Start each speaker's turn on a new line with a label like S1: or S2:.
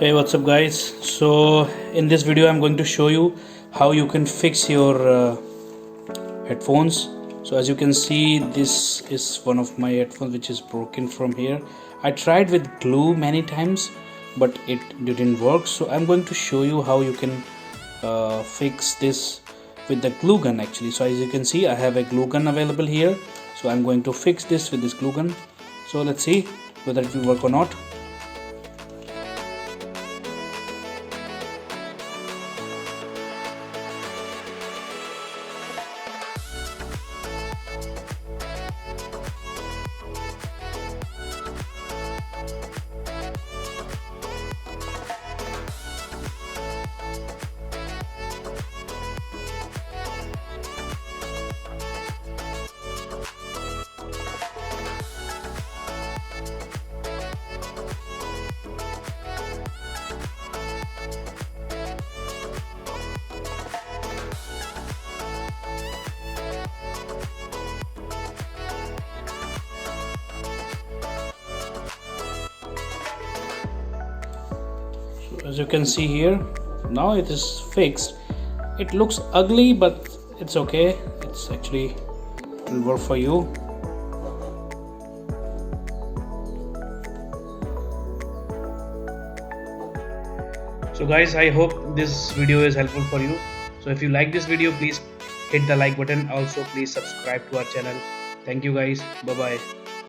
S1: Hey, what's up guys? So in this video I'm going to show you how you can fix your headphones. So as you can see, this is one of my headphones which is broken from here. I tried with glue many times but it didn't work, so I'm going to show you how you can fix this with the glue gun actually. So as you can see, I have a glue gun available here, so I'm going to fix this with this glue gun. So let's see whether it will work or not. As you can see here, now it is fixed. It looks ugly but it's okay, it's actually it will work for you. So guys, I hope this video is helpful for you. So if you like this video, please hit the like button. Also please subscribe to our channel. Thank you guys. Bye bye.